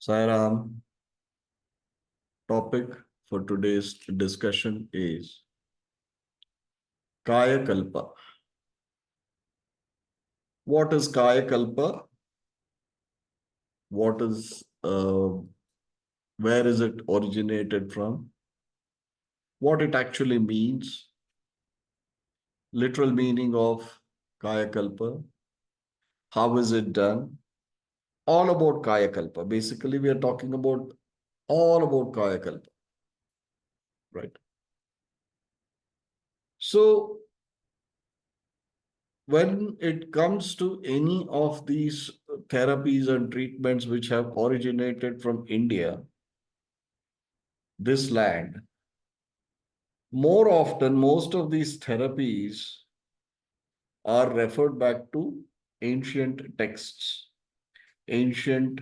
Sairam, topic for today's discussion is Kaaya Kalpa. What is Kaaya Kalpa? What is, where is it originated from? What it actually means? Literal meaning of Kaaya Kalpa. How is it done? All about Kaaya Kalpa. Basically, we are talking about all about Kaaya Kalpa, right? So, when it comes to any of these therapies and treatments which have originated from India, this land, more often, most of these therapies are referred back to ancient texts, ancient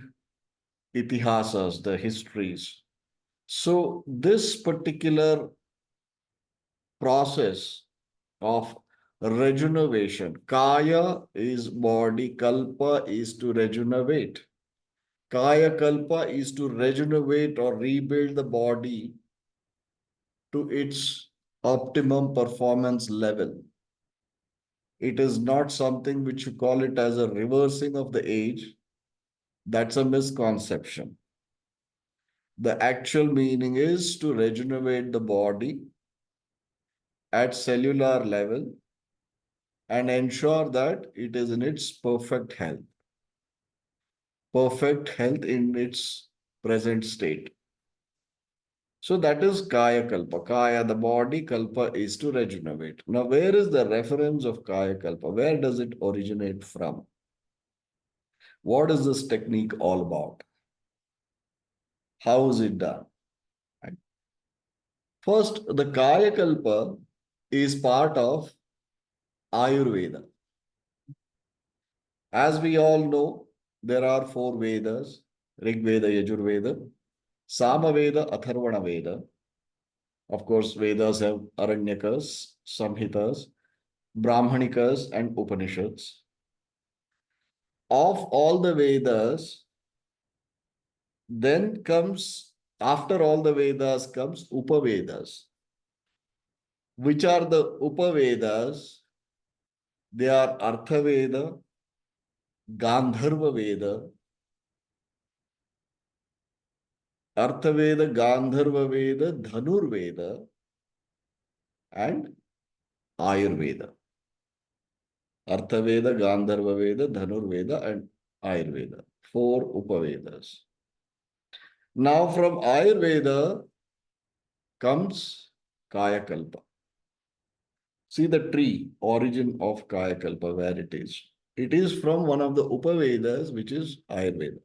itihasas, the histories. So, this particular process of rejuvenation, Kaya is body, Kalpa is to rejuvenate. Kaya Kalpa is to rejuvenate or rebuild the body to its optimum performance level. It is not something which you call it as a reversing of the age. That's a misconception. The actual meaning is to regenerate the body at cellular level and ensure that it is in its perfect health in its present state. So that is Kaya Kalpa. Kaya, the body, Kalpa is to regenerate. Now, where is the reference of Kaya Kalpa? Where does it originate from? What is this technique all about? How is it done? Right. First, the Kaya Kalpa is part of Ayurveda. As we all know, there are four Vedas: Rig Veda, Yajurveda, Samaveda, Atharvana Veda. Of course, Vedas have Aranyakas, Samhitas, Brahmanikas, and Upanishads. Of all the Vedas, then comes, after all the Vedas comes Upa Vedas. Which are the Upa Vedas? They are Artha Veda, Gandharva Veda, Artha Veda, Gandharva Veda, Dhanur Veda, and Ayurveda. Artha Veda, Gandharva Veda, Dhanur Veda, and Ayurveda. Four Upa Vedas. Now, from Ayurveda comes Kaya Kalpa. See the tree, origin of Kaya Kalpa, where it is. It is from one of the Upa Vedas, which is Ayurveda.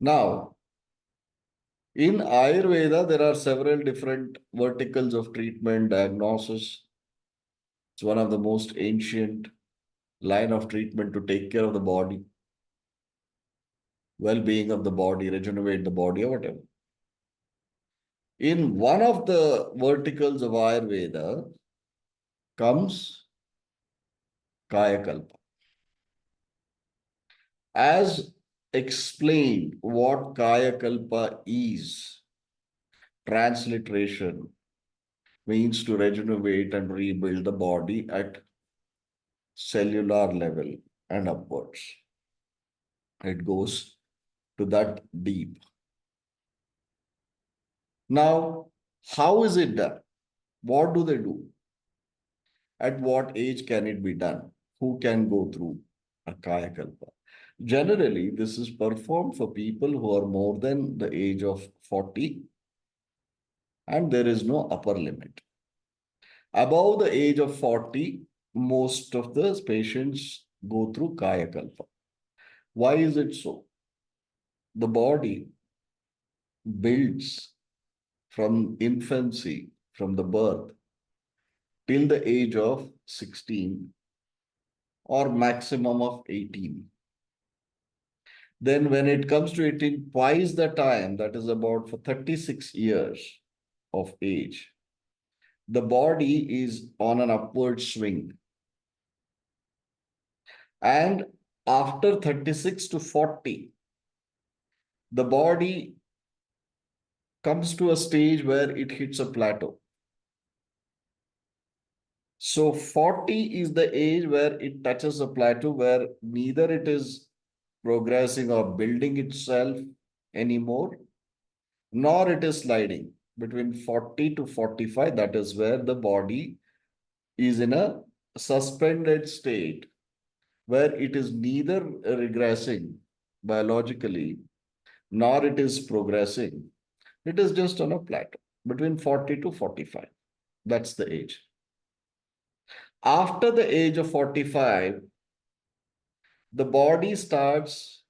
Now, in Ayurveda, there are several different verticals of treatment, diagnosis. It's one of the most ancient line of treatment to take care of the body, well-being of the body, regenerate the body, or whatever. In one of the verticals of Ayurveda comes Kaya Kalpa. As explained what Kaya Kalpa is, transliteration means to regenerate and rebuild the body at cellular level and upwards. It goes to that deep. Now, how is it done? What do they do? At what age can it be done? Who can go through a Kaya Kalpa? Generally, this is performed for people who are more than the age of 40, and there is no upper limit. Above the age of 40, most of the patients go through Kaya Kalpa. Why is it so? The body builds from infancy, from the birth, till the age of 16 or maximum of 18. Then when it comes to 18, twice the time, that is about for 36 years of age, the body is on an upward swing. And after 36 to 40, the body comes to a stage where it hits a plateau. So 40 is the age where it touches a plateau where neither it is progressing or building itself anymore, nor it is sliding. Between 40 to 45, that is where the body is in a suspended state, where it is neither regressing biologically, nor it is progressing. It is just on a plateau between 40 to 45. That's the age. After the age of 45, the body starts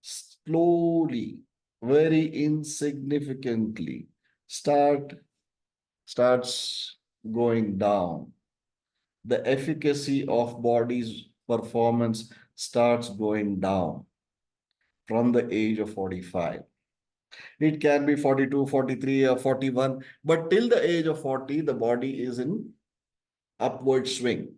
slowly, very insignificantly, starts going down. The efficacy of body's performance starts going down from the age of 45. It can be 42, 43, or 41, but till the age of 40, the body is in upward swing.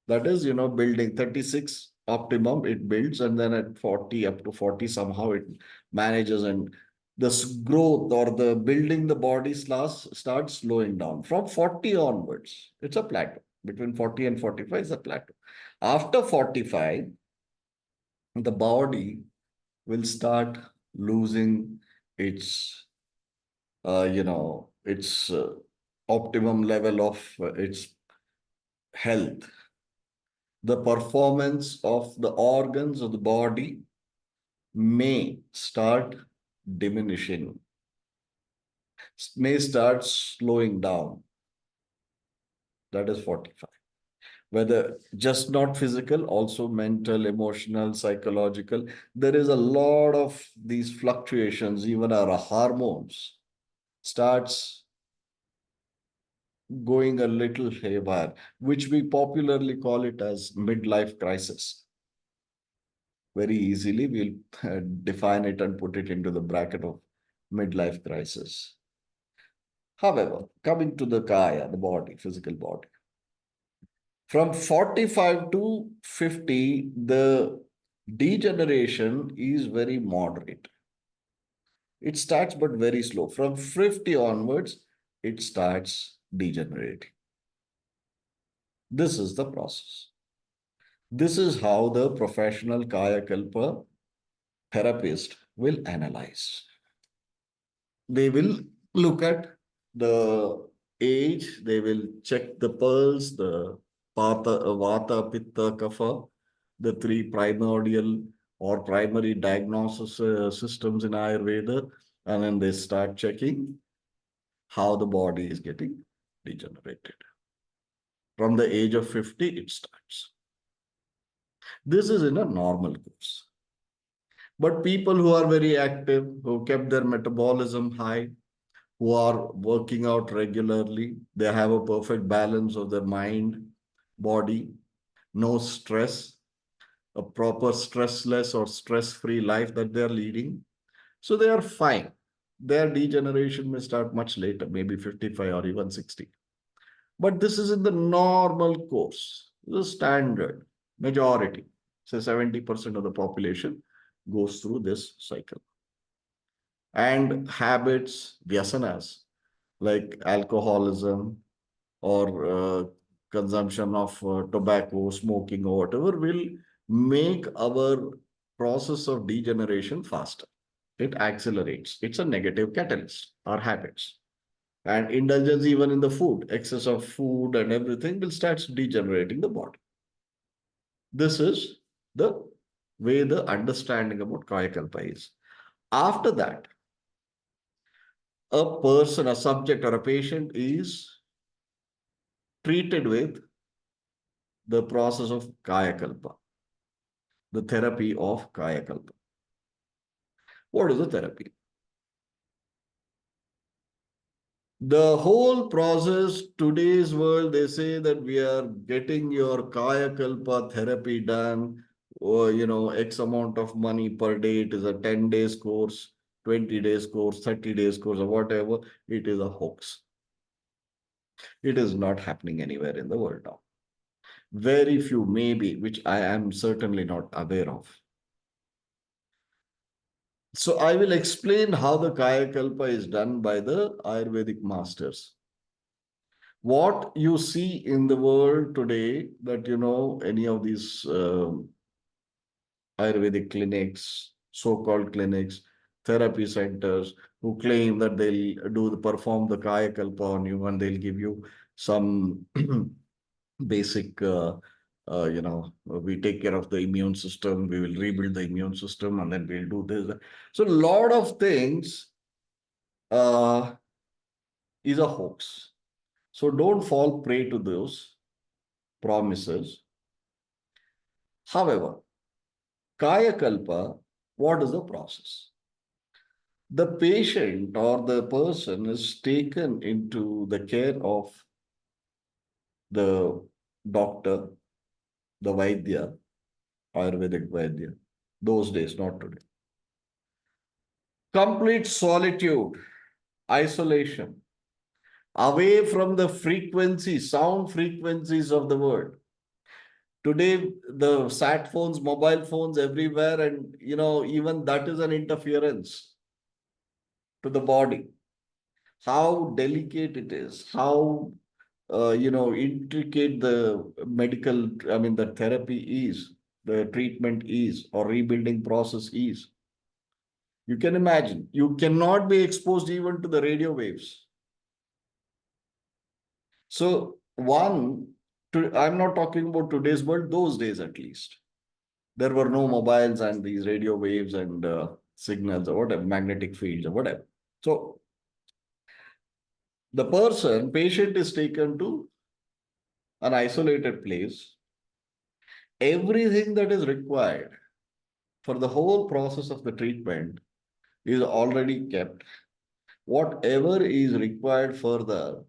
That is, building 36 optimum, it builds, and then at 40, up to 40, somehow it manages, and this growth or the building the body starts slowing down. From 40 onwards, it's a plateau. Between 40 and 45 is a plateau. After 45, the body will start losing its, its optimum level of its health. The performance of the organs of the body may start diminishing, may start slowing down. That is 45. Whether just not physical, also mental, emotional, psychological. There is a lot of these fluctuations, even our hormones starts going a little haywire, which we popularly call it as midlife crisis. Very easily, we'll define it and put it into the bracket of midlife crisis. However, coming to the kaya, the body, physical body, from 45 to 50, the degeneration is very moderate. It starts but very slow. From 50 onwards, it starts degenerating. This is the process. This is how the professional Kaaya Kalpa therapist will analyze. They will look at the age, they will check the pulse, the vata, pitta, kapha, the three primordial or primary diagnosis systems in Ayurveda, and then they start checking how the body is getting degenerated. From the age of 50, it starts. This is in a normal course. But people who are very active, who kept their metabolism high, who are working out regularly, they have a perfect balance of their mind, body, no stress, a proper stressless or stress-free life that they're leading. So they are fine. Their degeneration may start much later, maybe 55 or even 60. But this is in the normal course, the standard majority. So 70% of the population goes through this cycle. And habits, vyasanas, like alcoholism or consumption of tobacco, smoking, or whatever, will make our process of degeneration faster. It accelerates. It's a negative catalyst, our habits. And indulgence, even in the food, excess of food and everything will start degenerating the body. This is the way the understanding about Kaya Kalpa is. After that, a person, a subject, or a patient is treated with the process of Kaya Kalpa, the therapy of Kaya Kalpa. What is the therapy? The whole process, today's world, they say that we are getting your Kaya Kalpa therapy done, or, X amount of money per day. It is a 10 days course, 20 days course, 30 days course, or whatever. It is a hoax. It is not happening anywhere in the world now. Very few, maybe, which I am certainly not aware of. So I will explain how the Kaya Kalpa is done by the Ayurvedic masters. What you see in the world today, that any of these Ayurvedic clinics, so-called clinics, therapy centers, who claim that they'll perform the Kaya Kalpa on you, and they'll give you some basic, we take care of the immune system, we will rebuild the immune system, and then we'll do this. So a lot of things uh, is a hoax. So don't fall prey to those promises. However, Kaya Kalpa, what is the process? The patient or the person is taken into the care of the doctor, the Vaidya, Ayurvedic Vaidya. Those days, not today. Complete solitude, isolation, away from the frequencies, sound frequencies of the world. Today, the sat phones, mobile phones everywhere, and even that is an interference to the body. How delicate it is, how intricate the medical, I mean, the therapy is, the treatment is, or rebuilding process is. You can imagine, you cannot be exposed even to the radio waves. So, I'm not talking about today's world, those days at least. There were no mobiles and these radio waves and signals or whatever, magnetic fields or whatever. So, patient is taken to an isolated place. Everything that is required for the whole process of the treatment is already kept. Whatever is required further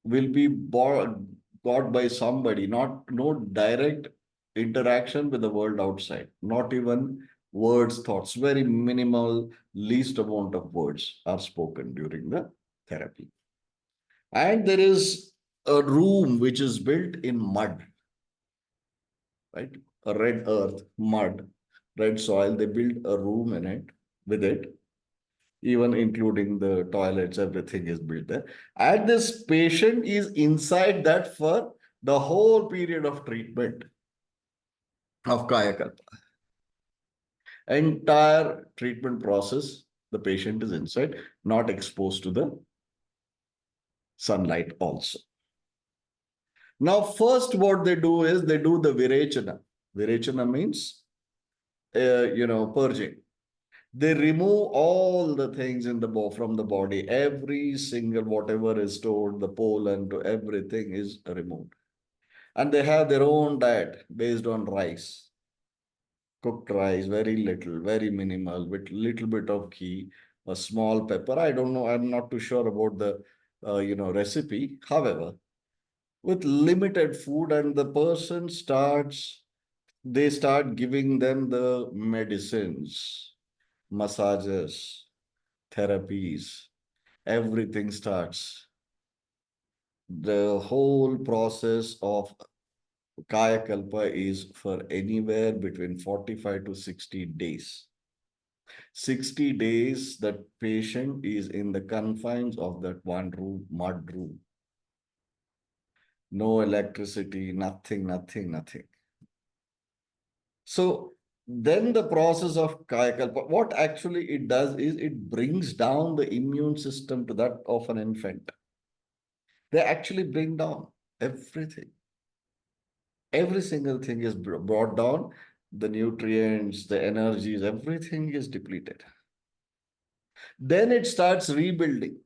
will be got by somebody, not no direct interaction with the world outside, not even words, thoughts, very minimal, least amount of words are spoken during the therapy. And there is a room which is built in mud, right? A red earth, mud, red soil. They build a room in it with it, even including the toilets, everything is built there. And this patient is inside that for the whole period of treatment of Kaya Kalpa. Entire treatment process, the patient is inside, not exposed to the sunlight also. Now, first, what they do is they do the Virechana. Virechana means, purging. They remove all the things in the from the body. Every single whatever is stored, the pollen to everything is removed. And they have their own diet based on rice, cooked rice, very little, very minimal, with little bit of ghee, a small pepper. I don't know. I'm not too sure about the recipe. However, with limited food, and the person they start giving them the medicines, massages, therapies, everything starts. The whole process of Kaya Kalpa is for anywhere between 45 to 60 days. 60 days, that patient is in the confines of that one room, mud room. No electricity, nothing, nothing, nothing. So then the process of Kaya Kalpa, what actually it does is it brings down the immune system to that of an infant. They actually bring down everything. Every single thing is brought down. The nutrients, the energies, everything is depleted. Then it starts rebuilding.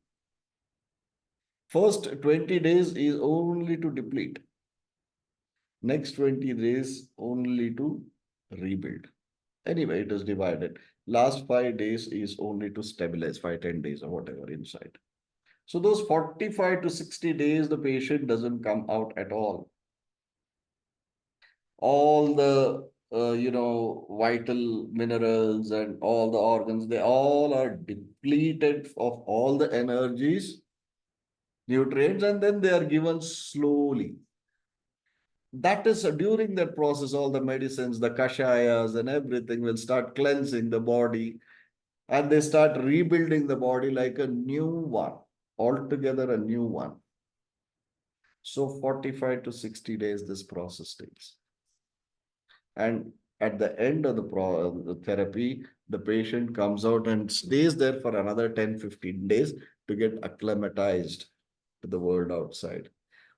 First 20 days is only to deplete. Next 20 days only to rebuild. Anyway, it is divided. Last 5 days is only to stabilize, 5, 10 days or whatever inside. So those 45 to 60 days, the patient doesn't come out at all. All the vital minerals and all the organs, they all are depleted of all the energies, nutrients, and then they are given slowly. That is during that process, all the medicines, the kashayas and everything will start cleansing the body. and they start rebuilding the body like a new one, altogether a new one. So 45 to 60 days this process takes. And at the end of the therapy, the patient comes out and stays there for another 10-15 days to get acclimatized to the world outside.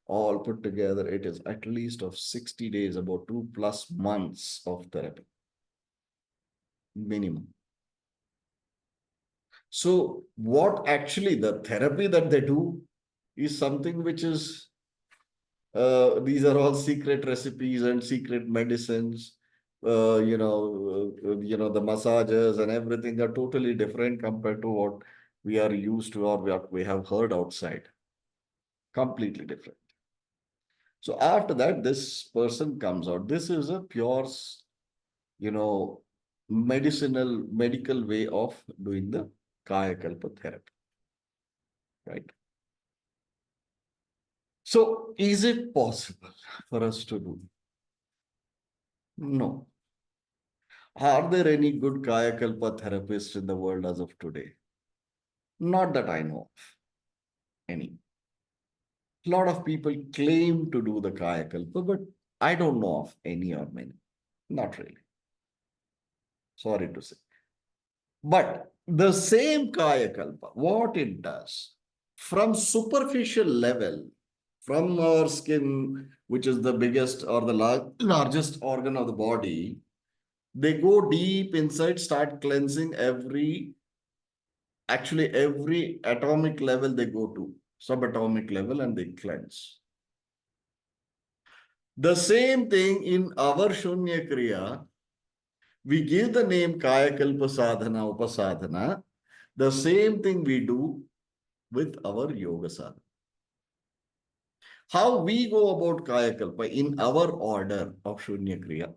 All put together, it is at least of 60 days, about 2+ months of therapy, minimum. So, what actually the therapy that they do is something which is, these are all secret recipes and secret medicines. The massages and everything are totally different compared to what we are used to or what we have heard outside. Completely different. So after that, this person comes out. This is a pure, you know, medical way of doing the Kaya Kalpa therapy, right? So is it possible for us to do? No. Are there any good Kaya Kalpa therapists in the world as of today? Not that I know of any. A lot of people claim to do the Kaya Kalpa, but I don't know of any or many. Not really. Sorry to say. But the same Kaya Kalpa, what it does, from superficial level, from our skin, which is the biggest or the largest organ of the body, they go deep inside, start cleansing every atomic level they go to, subatomic level, and they cleanse. The same thing in our Shunya Kriya, we give the name Kaya Kalpa Sadhana, Upasadhana. The same thing we do with our yoga sadhana. How we go about Kaya Kalpa in our order of Shunya Kriya.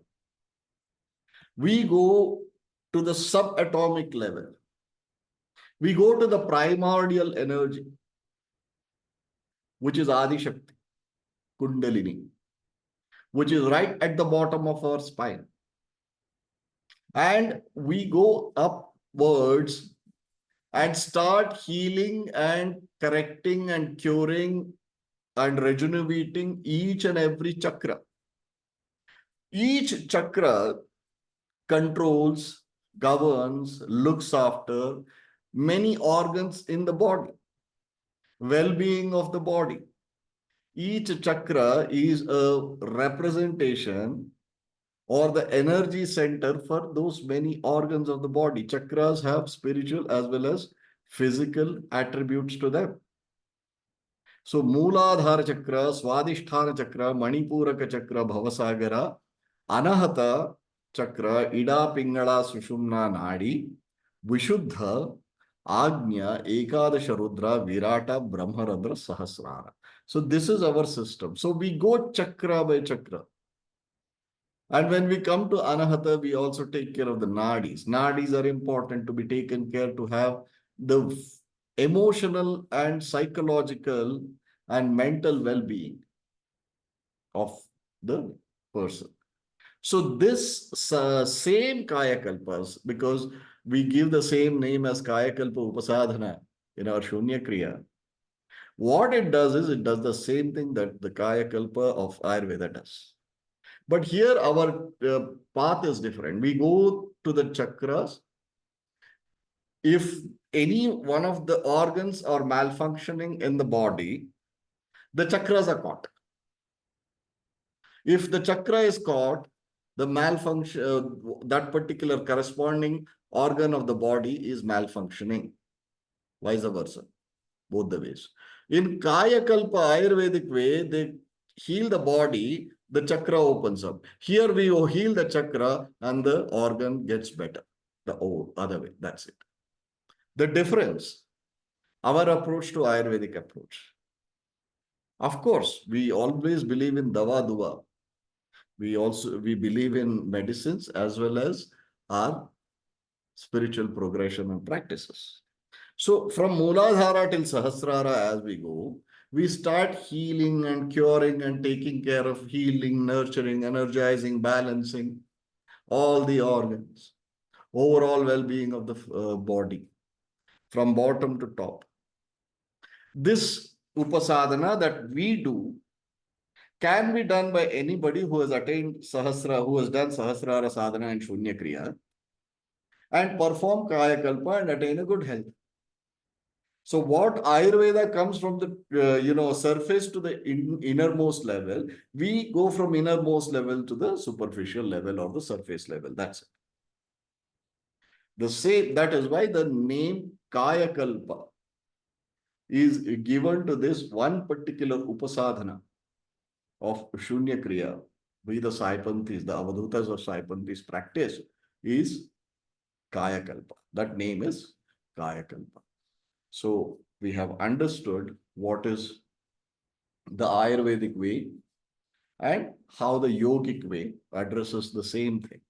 We go to the subatomic level. We go to the primordial energy, which is Adi Shakti, Kundalini, which is right at the bottom of our spine. And we go upwards and start healing and correcting and curing and rejuvenating each and every chakra. Each chakra controls, governs, looks after many organs in the body, well-being of the body. Each chakra is a representation or the energy center for those many organs of the body. Chakras have spiritual as well as physical attributes to them. So Mooladhara Chakra, Swadhisthana Chakra, Manipuraka Chakra, Bhavasagara, Anahata Chakra, Ida Pingala Sushumna Nadi, Vishuddha, Agnya, Ekadasha Rudra, Virata, Brahmarandra, Sahasrara. So this is our system. So we go chakra by chakra. And when we come to Anahata, we also take care of the nadis. Nadis are important to be taken care to have the emotional and psychological and mental well-being of the person. So this same Kaya Kalpas, because we give the same name as Kaya Kalpa Upasadhana in our Shunya Kriya, what it does is it does the same thing that the Kaya Kalpa of Ayurveda does. But here our path is different. We go to the chakras. If any one of the organs are malfunctioning in the body, the chakras are caught. If the chakra is caught, the malfunction, that particular corresponding organ of the body is malfunctioning. Vice versa, both the ways. In Kaya Kalpa Ayurvedic way, they heal the body, the chakra opens up. Here we heal the chakra and the organ gets better. The other way, that's it. The difference, our approach to Ayurvedic approach. Of course, we always believe in Dawa Dua. We believe in medicines as well as our spiritual progression and practices. So from Mooladhara till Sahasrara as we go, we start healing and curing and taking care of healing, nurturing, energizing, balancing all the organs. overall well-being of the body from bottom to top. This upasadhana that we do can be done by anybody who has attained Sahasra, who has done Sahasrara sadhana and Shunya Kriya and perform Kaya Kalpa and attain a good health. So what Ayurveda comes from the surface to the innermost level, we go from innermost level to the superficial level or the surface level. That's it. The same, that is why the name Kaya Kalpa is given to this one particular upasadhana of Shunya Kriya. We the Saipanthis, the Avadhutas of Saipanthis practice is Kaya Kalpa. That name is Kaya Kalpa. So we have understood what is the Ayurvedic way and how the yogic way addresses the same thing.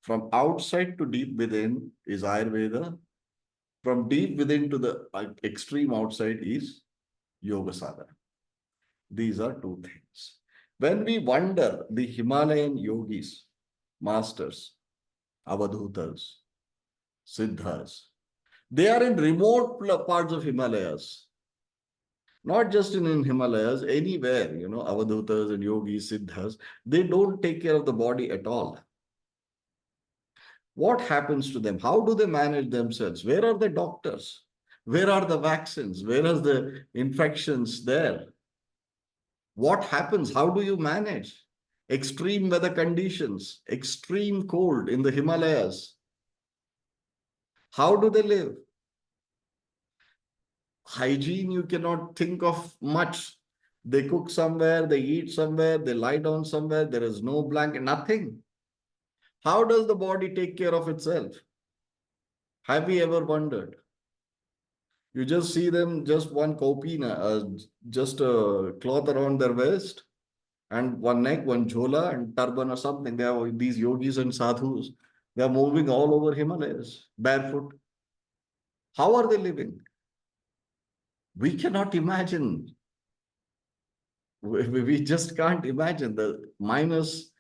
From outside to deep within is Ayurveda. From deep within to the extreme outside is Yoga Sadhana. These are two things. When we wonder the Himalayan yogis, masters, avadhutas, siddhas, they are in remote parts of Himalayas. Not just in Himalayas, anywhere, avadhutas and yogis, siddhas, they don't take care of the body at all. What happens to them? How do they manage themselves? Where are the doctors? Where are the vaccines? Where are the infections there? What happens? How do you manage? Extreme weather conditions, extreme cold in the Himalayas. How do they live? Hygiene, you cannot think of much. They cook somewhere, they eat somewhere, they lie down somewhere, there is no blanket, nothing. How does the body take care of itself? Have you ever wondered? You just see them, just one kopina, just a cloth around their waist, and one neck, one jhola, and turban or something. They have these yogis and sadhus. They are moving all over Himalayas, barefoot. How are they living? We cannot imagine. We just can't imagine the -5,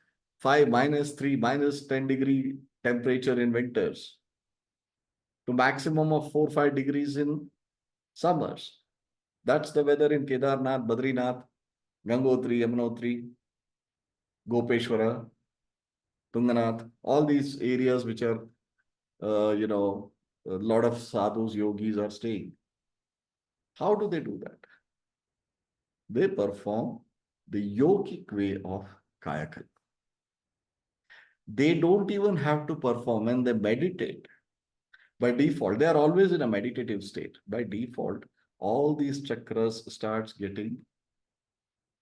-3, -10 degree temperature in winters to maximum of 4, 5 degrees in summers. That's the weather in Kedarnath, Badrinath, Gangotri, Yamunotri, Gopeshwara, Tunganath, all these areas which are, a lot of sadhus, yogis are staying. How do they do that? They perform the yogic way of Kaya Kalpa. They don't even have to perform when they meditate. By default, they are always in a meditative state. By default, all these chakras starts getting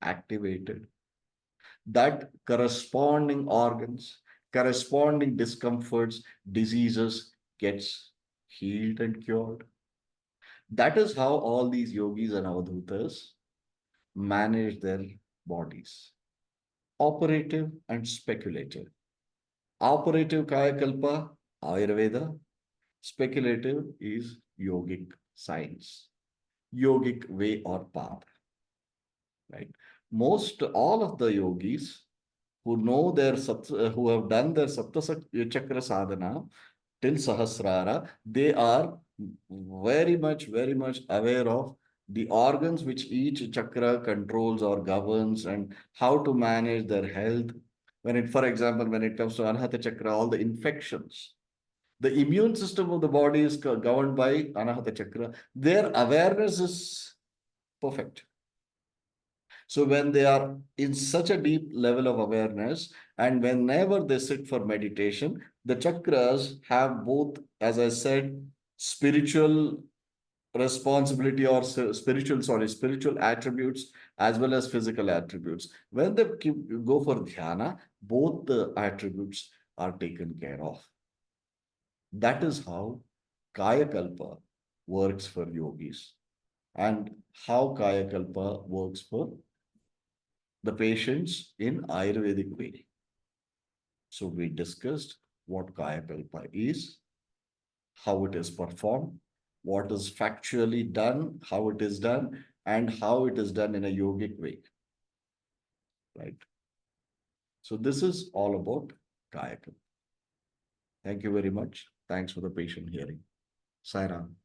activated. That corresponding organs, corresponding discomforts, diseases gets healed and cured. That is how all these yogis and avadhutas manage their bodies. Operative and speculative. Operative Kaya Kalpa, Ayurveda. Speculative is yogic science, yogic way or path, right? Most all of the yogis who know who have done their Sapta Chakra sadhana till Sahasrara, they are very much aware of the organs which each chakra controls or governs and how to manage their health. For example, when it comes to Anahata Chakra, all the infections, the immune system of the body is governed by Anahata Chakra. Their awareness is perfect. So when they are in such a deep level of awareness, and whenever they sit for meditation, the chakras have both, as I said, spiritual responsibility or spiritual attributes as well as physical attributes. When they go for dhyana, both the attributes are taken care of. That is how Kaya Kalpa works for yogis and how Kaya Kalpa works for the patients in Ayurvedic way. So we discussed what Kaya Kalpa is, how it is performed, what is factually done, how it is done, and how it is done in a yogic way. Right? So this is all about Kaya Kalpa. Thank you very much. Thanks for the patient hearing. Sai Ram.